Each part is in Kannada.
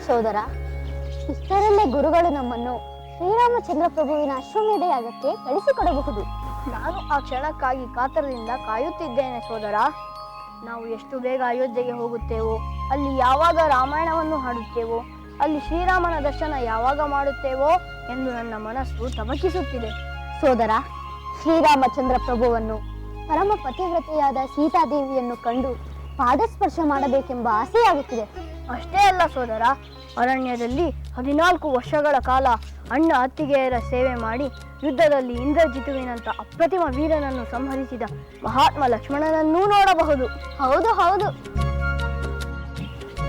ಸೋದರ, ಇಷ್ಟರಲ್ಲೇ ಗುರುಗಳು ನಮ್ಮನ್ನು ಶ್ರೀರಾಮಚಂದ್ರ ಪ್ರಭುವಿನ ಅಶ್ವಮೇಧ ಯಾಗಕ್ಕೆ ಕಳಿಸಿಕೊಡಬಹುದು. ನಾನು ಆ ಕ್ಷಣಕ್ಕಾಗಿ ಕಾತರದಿಂದ ಕಾಯುತ್ತಿದ್ದೇನೆ ಸೋದರ. ನಾವು ಎಷ್ಟು ಬೇಗ ಅಯೋಧ್ಯೆಗೆ ಹೋಗುತ್ತೇವೋ, ಅಲ್ಲಿ ಯಾವಾಗ ರಾಮಾಯಣವನ್ನು ಹಾಡುತ್ತೇವೋ, ಅಲ್ಲಿ ಶ್ರೀರಾಮನ ದರ್ಶನ ಯಾವಾಗ ಮಾಡುತ್ತೇವೋ ಎಂದು ನನ್ನ ಮನಸ್ಸು ತಮಕಿಸುತ್ತಿದೆ. ಸೋದರ, ಶ್ರೀರಾಮಚಂದ್ರ ಪ್ರಭುವನ್ನು ಪರಮ ಪತಿವ್ರತೆಯಾದ ಸೀತಾದೇವಿಯನ್ನು ಕಂಡು ಪಾದಸ್ಪರ್ಶ ಮಾಡಬೇಕೆಂಬ ಆಸೆಯಾಗುತ್ತಿದೆ. ಅಷ್ಟೇ ಅಲ್ಲ ಸೋದರ, ಅರಣ್ಯದಲ್ಲಿ 14 ವರ್ಷಗಳ ಕಾಲ ಅಣ್ಣ ಅತ್ತಿಗೆಯರ ಸೇವೆ ಮಾಡಿ ಯುದ್ಧದಲ್ಲಿ ಇಂದ್ರಜಿತುವಿನಂತ ಅಪ್ರತಿಮ ವೀರನನ್ನು ಸಂಹರಿಸಿದ ಮಹಾತ್ಮ ಲಕ್ಷ್ಮಣನನ್ನೂ ನೋಡಬಹುದು. ಹೌದು ಹೌದು,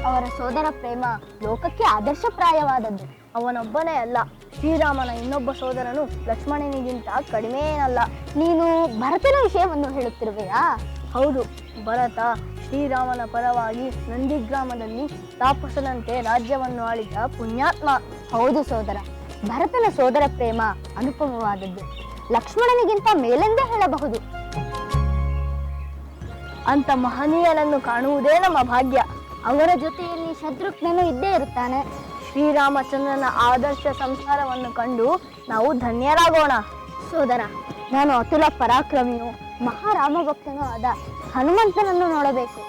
ಅವರ ಸೋದರ ಪ್ರೇಮ ಲೋಕಕ್ಕೆ ಆದರ್ಶಪ್ರಾಯವಾದದ್ದು. ಅವನೊಬ್ಬನೇ ಅಲ್ಲ, ಶ್ರೀರಾಮನ ಇನ್ನೊಬ್ಬ ಸೋದರನು ಲಕ್ಷ್ಮಣನಿಗಿಂತ ಕಡಿಮೆ ಏನಲ್ಲ. ನೀನು ಭರತನ ವಿಷಯವನ್ನು ಹೇಳುತ್ತಿರುವೆಯಾ? ಹೌದು, ಭರತ ಶ್ರೀರಾಮನ ಪರವಾಗಿ ನಂದಿಗ್ರಾಮದಲ್ಲಿ ತಾಪಸದಂತೆ ರಾಜ್ಯವನ್ನು ಆಳಿದ ಪುಣ್ಯಾತ್ಮ. ಹೌದು ಸೋದರ, ಭರತನ ಸೋದರ ಪ್ರೇಮ ಅನುಪಮವಾದದ್ದು, ಲಕ್ಷ್ಮಣನಿಗಿಂತ ಮೇಲೆಂದೇ ಹೇಳಬಹುದು. ಅಂತ ಮಹನೀಯನನ್ನು ಕಾಣುವುದೇ ನಮ್ಮ ಭಾಗ್ಯ. ಅವರ ಜೊತೆಯಲ್ಲಿ ಶತ್ರುಘ್ನನು ಇದ್ದೇ ಇರುತ್ತಾನೆ. ಶ್ರೀರಾಮಚಂದ್ರನ ಆದರ್ಶ ಸಂಸ್ಕಾರವನ್ನು ಕಂಡು ನಾವು ಧನ್ಯರಾಗೋಣ. ಸೋದರ, ನಾನು ಅತುಲ ಪರಾಕ್ರಮಿಯು ಮಹಾರಾಮಭಕ್ತನೂ ಆದ ಹನುಮಂತನನ್ನು ನೋಡಬೇಕು.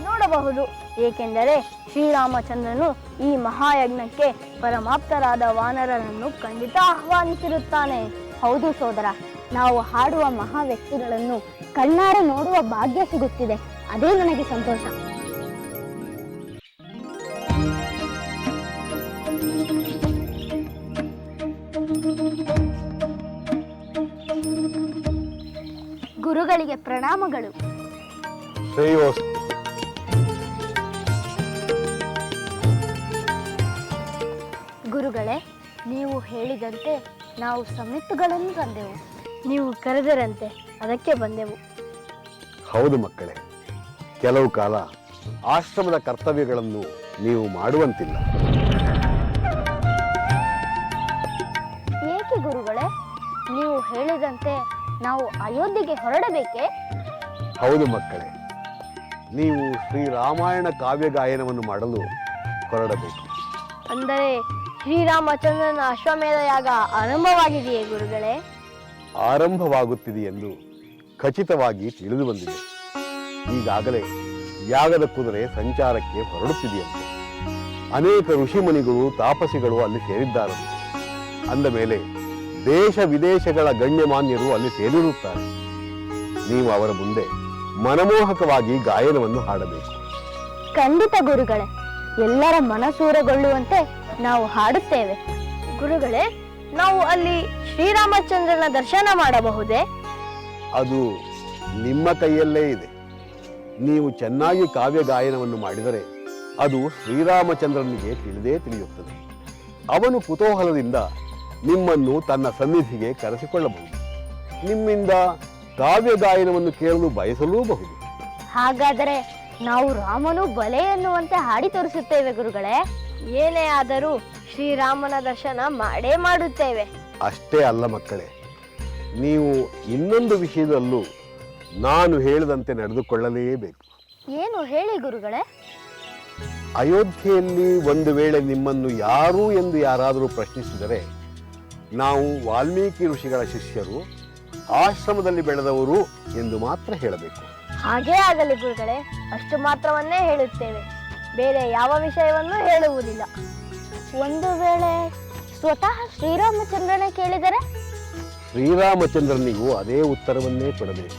ನೋಡಬಹುದು, ಏಕೆಂದರೆ ಶ್ರೀರಾಮಚಂದ್ರನು ಈ ಮಹಾಯಜ್ಞಕ್ಕೆ ಪರಮಾಪ್ತರಾದ ವಾನರರನ್ನು ಖಂಡಿತ ಆಹ್ವಾನಿಸಿರುತ್ತಾನೆ. ಹೌದು ಸೋದರ, ನಾವು ಹಾಡುವ ಮಹಾ ವ್ಯಕ್ತಿಗಳನ್ನು ಕಣ್ಣಾರೆ ನೋಡುವ ಭಾಗ್ಯ ಸಿಗುತ್ತಿದೆ. ಅದೇ ನನಗೆ ಸಂತೋಷ. ಗುರುಗಳಿಗೆ ಪ್ರಣಾಮಗಳು. ಗುರುಗಳೇ, ನೀವು ಹೇಳಿದಂತೆ ನಾವು ಸಮಿತಿಗಳನ್ನು ತಂದೆವು. ನೀವು ಕರೆದರಂತೆ ಅದಕ್ಕೆ ಬಂದೆವು. ಹೌದು ಮಕ್ಕಳೇ, ಕೆಲವು ಕಾಲ ಆಶ್ರಮದ ಕರ್ತವ್ಯಗಳನ್ನು ನೀವು ಮಾಡುವಂತಿಲ್ಲ. ಏಕೆ ಗುರುಗಳೇ? ನೀವು ಹೇಳಿದಂತೆ ನಾವು ಅಯೋಧ್ಯೆಗೆ ಹೊರಡಬೇಕೇ? ಹೌದು ಮಕ್ಕಳೇ, ನೀವು ಶ್ರೀರಾಮಾಯಣ ಕಾವ್ಯ ಗಾಯನವನ್ನು ಮಾಡಲು ಹೊರಡಬೇಕು. ಅಂದರೆ ಶ್ರೀರಾಮಚಂದ್ರನ ಅಶ್ವಮೇಧ ಯಾಗ ಆರಂಭವಾಗಿದೆಯೇ ಗುರುಗಳೇ? ಆರಂಭವಾಗುತ್ತಿದೆ ಎಂದು ಖಚಿತವಾಗಿ ತಿಳಿದು ಬಂದಿದೆ. ಈಗಾಗಲೇ ಯಾಗದ ಕುದುರೆ ಸಂಚಾರಕ್ಕೆ ಹೊರಡುತ್ತಿದೆಯಂತೆ. ಅನೇಕ ಋಷಿಮುನಿಗಳು ತಾಪಸಿಗಳು ಅಲ್ಲಿ ಸೇರಿದ್ದಾರಂತೆ. ಅಂದ ಮೇಲೆ ದೇಶ ವಿದೇಶಗಳ ಗಣ್ಯಮಾನ್ಯರು ಅಲ್ಲಿ ಸೇರಿರುತ್ತಾರೆ. ನೀವು ಅವರ ಮುಂದೆ ಮನಮೋಹಕವಾಗಿ ಗಾಯನವನ್ನು ಹಾಡಬೇಕು. ಖಂಡಿತ ಗುರುಗಳೇ, ಎಲ್ಲರ ಮನಸೂರೆಗೊಳ್ಳುವಂತೆ ನಾವು ಹಾಡುತ್ತೇವೆ. ಗುರುಗಳೇ, ನಾವು ಅಲ್ಲಿ ಶ್ರೀರಾಮಚಂದ್ರನ ದರ್ಶನ ಮಾಡಬಹುದೇ? ಅದು ನಿಮ್ಮ ಕೈಯಲ್ಲೇ ಇದೆ. ನೀವು ಚೆನ್ನಾಗಿ ಕಾವ್ಯ ಗಾಯನವನ್ನು ಮಾಡಿದರೆ ಅದು ಶ್ರೀರಾಮಚಂದ್ರನಿಗೆ ತಿಳಿದೇ ತಿಳಿಯುತ್ತದೆ. ಅವನು ಕುತೂಹಲದಿಂದ ನಿಮ್ಮನ್ನು ತನ್ನ ಸನ್ನಿಧಿಗೆ ಕರೆಸಿಕೊಳ್ಳಬಹುದು. ನಿಮ್ಮಿಂದ ಕಾವ್ಯ ಗಾಯನವನ್ನು ಕೇಳಲು ಬಯಸಲೂಬಹುದು. ಹಾಗಾದರೆ ನಾವು ರಾಮನು ಬಲೆ ಎನ್ನುವಂತೆ ಹಾಡಿ ತೋರಿಸುತ್ತೇವೆ ಗುರುಗಳೇ. ಏನೇ ಆದರೂ ಶ್ರೀರಾಮನ ದರ್ಶನ ಮಾಡೇ ಮಾಡುತ್ತೇವೆ. ಅಷ್ಟೇ ಅಲ್ಲ ಮಕ್ಕಳೇ, ನೀವು ಇನ್ನೊಂದು ವಿಷಯದಲ್ಲೂ ನಾನು ಹೇಳಿದಂತೆ ನಡೆದುಕೊಳ್ಳಲೇಬೇಕು. ಏನು ಹೇಳಿ ಗುರುಗಳೇ? ಅಯೋಧ್ಯೆಯಲ್ಲಿ ಒಂದು ವೇಳೆ ನಿಮ್ಮನ್ನು ಯಾರು ಎಂದು ಯಾರಾದರೂ ಪ್ರಶ್ನಿಸಿದರೆ ನಾವು ವಾಲ್ಮೀಕಿ ಋಷಿಗಳ ಶಿಷ್ಯರು, ಆಶ್ರಮದಲ್ಲಿ ಬೆಳೆದವರು ಎಂದು ಮಾತ್ರ ಹೇಳಬೇಕು. ಹಾಗೇ ಆಗಲಿ ಗುರುಗಳೇ, ಅಷ್ಟು ಮಾತ್ರವನ್ನೇ ಹೇಳುತ್ತೇವೆ, ಬೇರೆ ಯಾವ ವಿಷಯವನ್ನೂ ಹೇಳುವುದಿಲ್ಲ. ಒಂದು ವೇಳೆ ಸ್ವತಃ ಶ್ರೀರಾಮಚಂದ್ರನ ಕೇಳಿದರೆ? ಶ್ರೀರಾಮಚಂದ್ರನಿಗೂ ಅದೇ ಉತ್ತರವನ್ನೇ ಕೊಡಬೇಕು.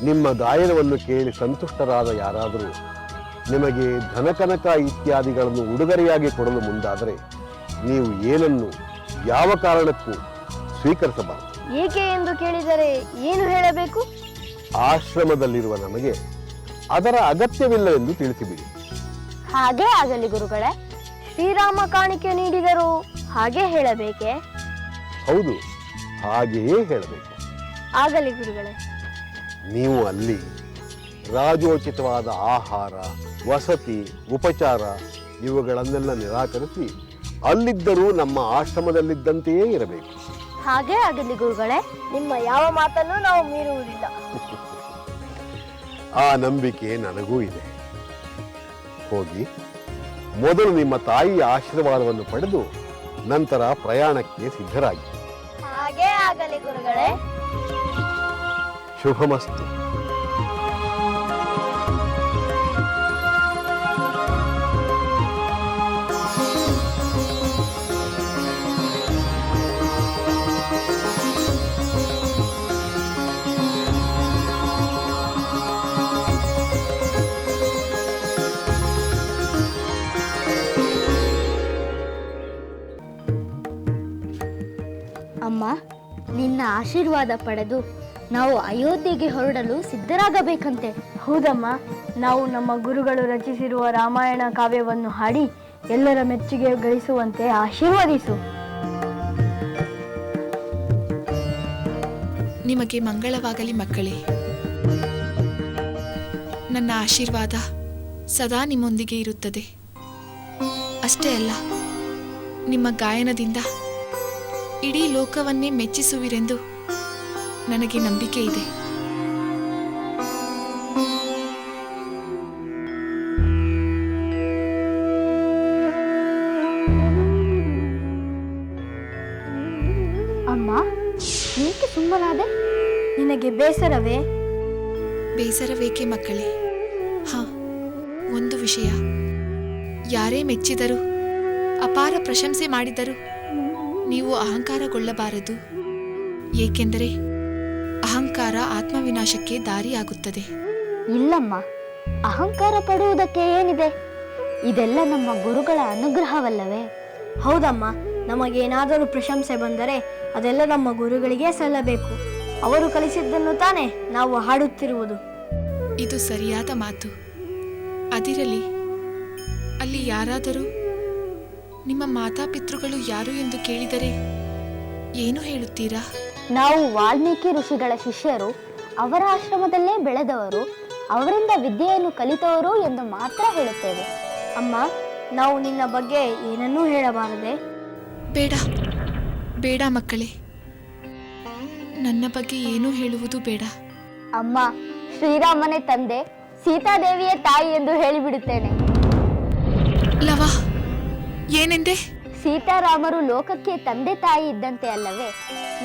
ನಿಮ್ಮ ಗಾಯನವನ್ನು ಕೇಳಿ ಸಂತುಷ್ಟರಾದ ಯಾರಾದರೂ ನಿಮಗೆ ಧನಕನಕ ಇತ್ಯಾದಿಗಳನ್ನು ಉಡುಗೊರೆಯಾಗಿ ಕೊಡಲು ಮುಂದಾದರೆ ನೀವು ಏನನ್ನು ಯಾವ ಕಾರಣಕ್ಕೂ ಸ್ವೀಕರಿಸಬಾರದು. ಏಕೆ ಎಂದು ಕೇಳಿದರೆ ಏನು ಹೇಳಬೇಕು? ಆಶ್ರಮದಲ್ಲಿರುವ ನಮಗೆ ಅದರ ಅಗತ್ಯವಿಲ್ಲವೆಂದು ತಿಳಿಸಿಬಿಡಿ. ಹಾಗೇ ಆಗಲಿ ಗುರುಗಳೇ. ಶ್ರೀರಾಮ ಕಾಣಿಕೆ ನೀಡಿದರು ಹಾಗೆ ಹೇಳಬೇಕೆ? ಹೌದು, ಹಾಗೆಯೇ ಹೇಳಬೇಕು. ಆಗಲಿ ಗುರುಗಳೇ. ನೀವು ಅಲ್ಲಿ ರಾಜೋಚಿತವಾದ ಆಹಾರ, ವಸತಿ, ಉಪಚಾರ ಇವುಗಳನ್ನೆಲ್ಲ ನಿರಾಕರಿಸಿ ಅಲ್ಲಿದ್ದರೂ ನಮ್ಮ ಆಶ್ರಮದಲ್ಲಿದ್ದಂತೆಯೇ ಇರಬೇಕು. ಹಾಗೇ ಆಗಲಿ ಗುರುಗಳೇ. ನಿಮ್ಮ ಯಾವ ಮಾತನ್ನು ನಾವು ಮೀರುವುದಿಲ್ಲ. ಆ ನಂಬಿಕೆ ನನಗೂ ಇದೆ. ಹೋಗಿ ಮೊದಲು ನಿಮ್ಮ ತಾಯಿಯ ಆಶೀರ್ವಾದವನ್ನು ಪಡೆದು ನಂತರ ಪ್ರಯಾಣಕ್ಕೆ ಸಿದ್ಧರಾಗಿ. ಹಾಗೇ ಆಗಲಿ ಗುರುಗಳೇ. ಶುಭಮಸ್ತು. ಅಮ್ಮ, ನಿನ್ನ ಆಶೀರ್ವಾದ ಪಡೆದು ನಾವು ಅಯೋಧ್ಯೆಗೆ ಹೊರಡಲು ಸಿದ್ಧರಾಗಬೇಕಂತೆ. ಹೌದಮ್ಮ, ನಾವು ನಮ್ಮ ಗುರುಗಳು ರಚಿಸಿರುವ ರಾಮಾಯಣ ಕಾವ್ಯವನ್ನು ಹಾಡಿ ಎಲ್ಲರ ಮೆಚ್ಚುಗೆ ಗಳಿಸುವಂತೆ ಆಶೀರ್ವದಿಸು. ನಿಮಗೆ ಮಂಗಳವಾಗಲಿ ಮಕ್ಕಳೇ. ನನ್ನ ಆಶೀರ್ವಾದ ಸದಾ ನಿಮ್ಮೊಂದಿಗೆ ಇರುತ್ತದೆ. ಅಷ್ಟೇ ಅಲ್ಲ, ನಿಮ್ಮ ಗಾಯನದಿಂದ ಇಡೀ ಲೋಕವನ್ನೇ ಮೆಚ್ಚಿಸುವಿರೆಂದು ನನಗೆ ನಂಬಿಕೆ ಇದೆ. ಅಮ್ಮ, ಏಕೆ ಸುಮ್ಮನಾದೆ? ನಿನಗೆ ಬೇಸರವೇ? ಬೇಸರವೇಕೆ ಮಕ್ಕಳೇ? ಒಂದು ವಿಷಯ, ಯಾರೇ ಮೆಚ್ಚಿದರೂ ಅಪಾರ ಪ್ರಶಂಸೆ ಮಾಡಿದರೂ ನೀವು ಅಹಂಕಾರಗೊಳ್ಳಬಾರದು. ಏಕೆಂದರೆ ಅಹಂಕಾರ ಆತ್ಮವಿನಾಶಕ್ಕೆ ದಾರಿಯಾಗುತ್ತದೆ. ಇಲ್ಲಮ್ಮ, ಅಹಂಕಾರ ಪಡುವುದಕ್ಕೆ ಏನಿದೆ? ಇದೆಲ್ಲ ನಮ್ಮ ಗುರುಗಳ ಅನುಗ್ರಹವಲ್ಲವೇ? ಹೌದಮ್ಮ, ನಮಗೇನಾದರೂ ಪ್ರಶಂಸೆ ಬಂದರೆ ಅದೆಲ್ಲ ನಮ್ಮ ಗುರುಗಳಿಗೆ ಸಲ್ಲಬೇಕು. ಅವರು ಕಲಿಸಿದ್ದನ್ನು ತಾನೇ ನಾವು ಹಾಡುತ್ತಿರುವುದು. ಇದು ಸರಿಯಾದ ಮಾತು. ಅದಿರಲಿ, ಅಲ್ಲಿ ಯಾರಾದರೂ ನಿಮ್ಮ ಮಾತಾಪಿತೃಗಳು ಯಾರು ಎಂದು ಕೇಳಿದರೆ ಏನು ಹೇಳುತ್ತೀರಾ? ನಾವು ವಾಲ್ಮೀಕಿ ಋಷಿಗಳ ಶಿಷ್ಯರು, ಅವರ ಆಶ್ರಮದಲ್ಲೇ ಬೆಳೆದವರು, ಅವರಿಂದ ವಿದ್ಯೆಯನ್ನು ಕಲಿತವರು ಎಂದು ಮಾತ್ರ ಹೇಳುತ್ತೇವೆ. ಅಮ್ಮ, ನಾವು ನಿನ್ನ ಬಗ್ಗೆ ಏನನ್ನೂ ಹೇಳಬಾರದೆ? ಬೇಡ ಬೇಡ ಮಕ್ಕಳೇ, ನನ್ನ ಬಗ್ಗೆ ಏನೂ ಹೇಳುವುದು ಬೇಡ. ಅಮ್ಮ, ಶ್ರೀರಾಮನೇ ತಂದೆ, ಸೀತಾದೇವಿಯೇ ತಾಯಿ ಎಂದು ಹೇಳಿಬಿಡುತ್ತೇನೆ. ಲವ, ಏನೆಂದೆ? ಸೀತಾರಾಮರು ಲೋಕಕ್ಕೆ ತಂದೆ ತಾಯಿ ಇದ್ದಂತೆ ಅಲ್ಲವೇ?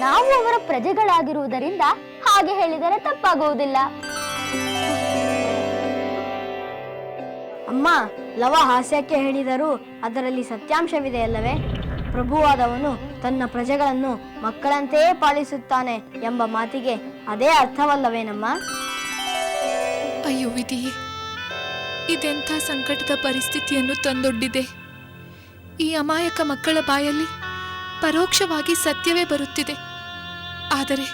ನಾವು ಅವರ ಪ್ರಜೆಗಳಾಗಿರುವುದರಿಂದ ಹಾಗೆ ಹೇಳಿದರೆ ತಪ್ಪಾಗುವುದಿಲ್ಲ. ಅಮ್ಮ, ಲವ ಹಾಸ್ಯಕ್ಕೆ ಹೇಳಿದರೂ ಅದರಲ್ಲಿ ಸತ್ಯಾಂಶವಿದೆ ಅಲ್ಲವೇ? ಪ್ರಭುವಾದವನು ತನ್ನ ಪ್ರಜೆಗಳನ್ನು ಮಕ್ಕಳಂತೆಯೇ ಪಾಲಿಸುತ್ತಾನೆ ಎಂಬ ಮಾತಿಗೆ ಅದೇ ಅರ್ಥವಲ್ಲವೇನಮ್ಮ? ಅಯ್ಯೋ ವಿಧಿಯೇ, ಇದೆಂಥ ಸಂಕಟದ ಪರಿಸ್ಥಿತಿಯನ್ನು ತಂದೊಡ್ಡಿದೆ. ಈ ಅಮಾಯಕ ಮಕ್ಕಳ ಬಾಯಲ್ಲಿ ಪರೋಕ್ಷವಾಗಿ ಸತ್ಯವೇ ಬರುತ್ತಿದೆ. ಆದರೆ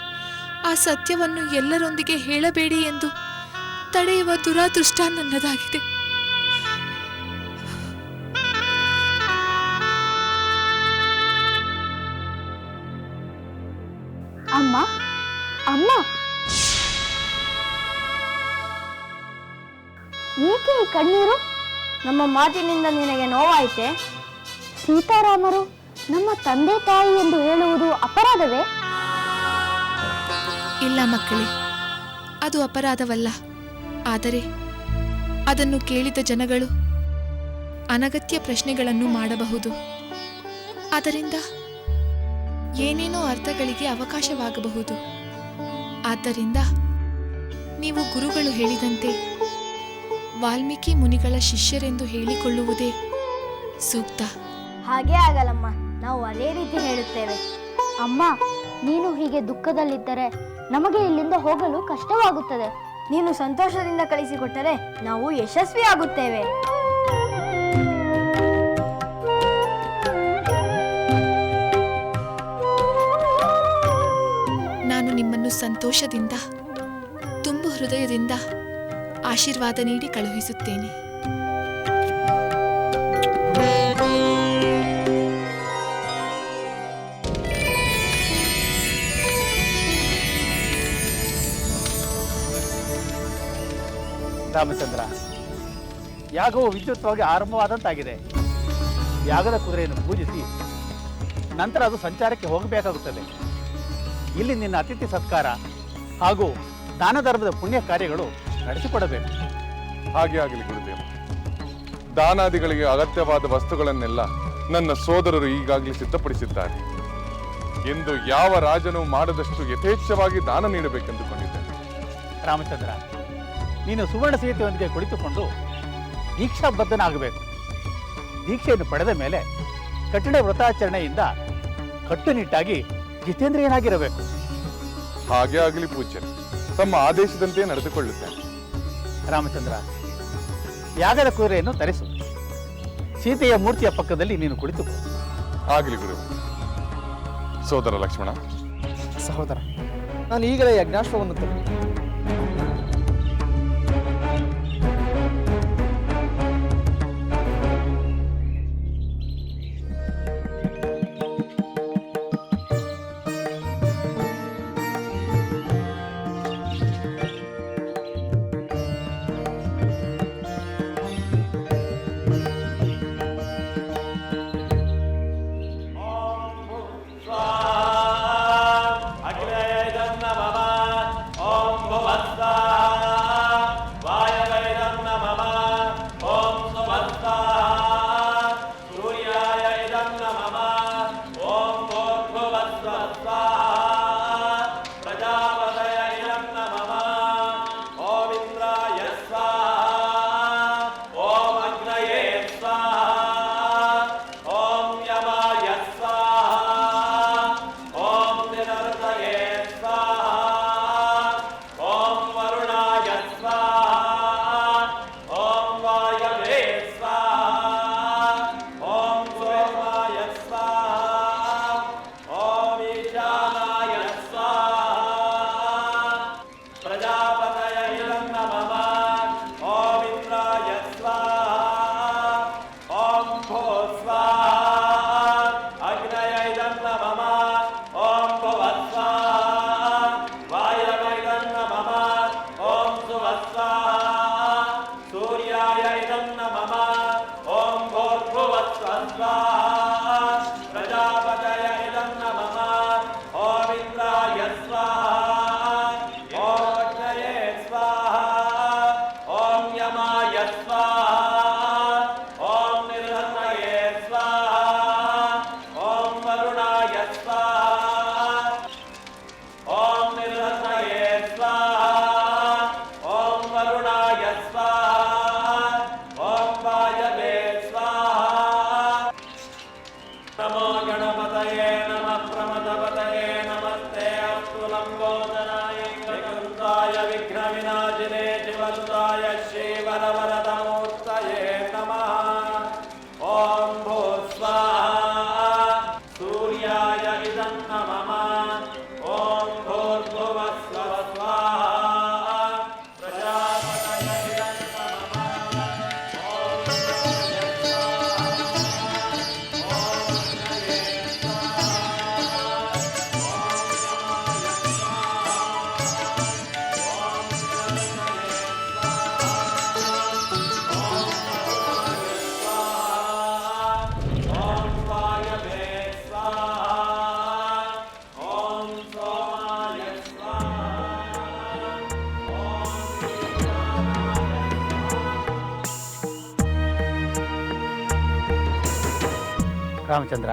ಆ ಸತ್ಯವನ್ನು ಎಲ್ಲರೊಂದಿಗೆ ಹೇಳಬೇಡಿ ಎಂದು ತಡೆಯುವ ದುರಾದೃಷ್ಟ ನನ್ನದಾಗಿದೆ. ಅಮ್ಮ, ಅಮ್ಮ, ಏಕೆ ಈ ಕಣ್ಣೀರು? ನಮ್ಮ ಮಾತಿನಿಂದ ನಿನಗೆ ನೋವಾಯಿತೆ? ಸೀತಾರಾಮರು ನಮ್ಮ ತಂದೆ ತಾಯಿ ಎಂದು ಹೇಳುವುದು ಅಪರಾಧವೇ? ಇಲ್ಲ ಮಕ್ಕಳೇ, ಅದು ಅಪರಾಧವಲ್ಲ. ಆದರೆ ಅದನ್ನು ಕೇಳಿದ ಜನಗಳು ಅನಗತ್ಯ ಪ್ರಶ್ನೆಗಳನ್ನು ಮಾಡಬಹುದು. ಅದರಿಂದ ಏನೇನೋ ಅರ್ಥಗಳಿಗೆ ಅವಕಾಶವಾಗಬಹುದು. ಆದ್ದರಿಂದ ನೀವು ಗುರುಗಳು ಹೇಳಿದಂತೆ ವಾಲ್ಮೀಕಿ ಮುನಿಗಳ ಶಿಷ್ಯರೆಂದು ಹೇಳಿಕೊಳ್ಳುವುದೇ ಸೂಕ್ತ. ಹಾಗೇ ಆಗಲಮ್ಮ, ನಾವು ಅದೇ ರೀತಿ ಹೇಳುತ್ತೇವೆ. ಅಮ್ಮ, ನೀನು ಹೀಗೆ ದುಃಖದಲ್ಲಿದ್ದರೆ ನಮಗೆ ಇಲ್ಲಿಂದ ಹೋಗಲು ಕಷ್ಟವಾಗುತ್ತದೆ. ನೀನು ಸಂತೋಷದಿಂದ ಕಳಿಸಿಕೊಟ್ಟರೆ ನಾವು ಯಶಸ್ವಿಯಾಗುತ್ತೇವೆ. ನಾನು ನಿಮ್ಮನ್ನು ಸಂತೋಷದಿಂದ, ತುಂಬು ಹೃದಯದಿಂದ ಆಶೀರ್ವಾದ ನೀಡಿ ಕಳುಹಿಸುತ್ತೇನೆ. ರಾಮಚಂದ್ರ, ಯಾಗವು ವಿದ್ಯುತ್ವಾಗಿ ಆರಂಭವಾದಂತಾಗಿದೆ. ಯಾಗದ ಕುದುರೆಯನ್ನು ಪೂಜಿಸಿ ನಂತರ ಅದು ಸಂಚಾರಕ್ಕೆ ಹೋಗಬೇಕಾಗುತ್ತದೆ. ಇಲ್ಲಿ ನಿನ್ನ ಅತಿಥಿ ಸತ್ಕಾರ ಹಾಗೂ ದಾನ ಧರ್ಮದ ಪುಣ್ಯ ಕಾರ್ಯಗಳು ನಡೆಸಿಕೊಡಬೇಕು. ಹಾಗೆ ಆಗಲಿ ಗುರುದೇವ. ದಾನಾದಿಗಳಿಗೆ ಅಗತ್ಯವಾದ ವಸ್ತುಗಳನ್ನೆಲ್ಲ ನನ್ನ ಸೋದರರು ಈಗಾಗಲೇ ಸಿದ್ಧಪಡಿಸಿದ್ದಾರೆ. ಎಂದು ಯಾವ ರಾಜನು ಮಾಡದಷ್ಟು ಯಥೇಚ್ಛವಾಗಿ ದಾನ ನೀಡಬೇಕೆಂದುಕೊಂಡಿದ್ದೇನೆ. ರಾಮಚಂದ್ರ, ನೀನು ಸುವರ್ಣ ಸೀತೆಯೊಂದಿಗೆ ಕುಳಿತುಕೊಂಡು ದೀಕ್ಷಾಬದ್ಧನಾಗಬೇಕು. ದೀಕ್ಷೆಯನ್ನು ಪಡೆದ ಮೇಲೆ ಕಠಿಣ ವ್ರತಾಚರಣೆಯಿಂದ ಕಟ್ಟುನಿಟ್ಟಾಗಿ ಜಿತೇಂದ್ರಿಯನಾಗಿರಬೇಕು. ಹಾಗೆ ಆಗಲಿ ಪೂಜ್ಯರು, ತಮ್ಮ ಆದೇಶದಂತೆ ನಡೆದುಕೊಳ್ಳುತ್ತೇನೆ. ರಾಮಚಂದ್ರ, ಯಾಗದ ಕುದುರೆಯನ್ನು ತರಿಸು. ಸೀತೆಯ ಮೂರ್ತಿಯ ಪಕ್ಕದಲ್ಲಿ ನೀನು ಕುಳಿತುಕೋ. ಆಗಲಿ ಗುರು. ಸೋದರ ಲಕ್ಷ್ಮಣ, ಸಹೋದರ, ನಾನು ಈಗಲೇ ಯಜ್ಞಾಶ್ವವನ್ನು ತಂದೆ. ರಾಮಚಂದ್ರ,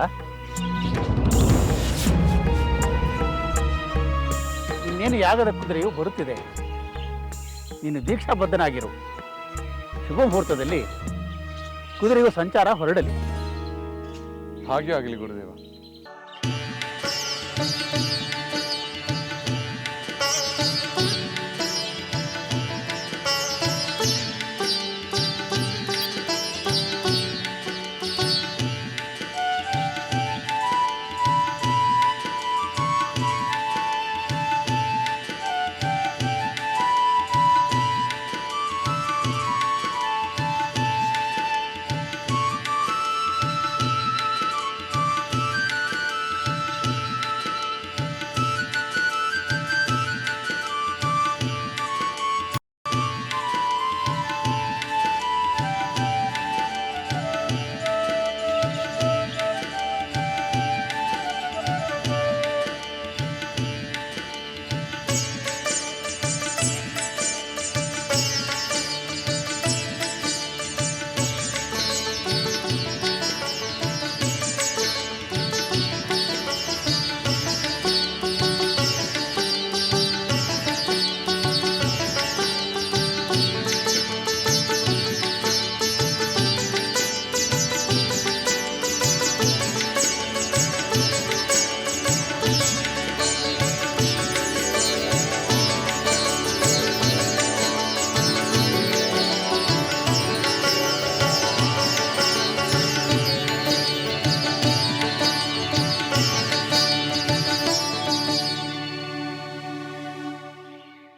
ಇನ್ನೇನು ಯಾಗದ ಕುದುರೆಯು ಬರುತ್ತಿದೆ. ನೀನು ದೀಕ್ಷಾಬದ್ಧನಾಗಿರು. ಶುಭ ಮುಹೂರ್ತದಲ್ಲಿ ಕುದುರೆಯು ಸಂಚಾರ ಹೊರಡಲಿ. ಹಾಗೆ ಆಗಲಿ ಗುರುದೇವ.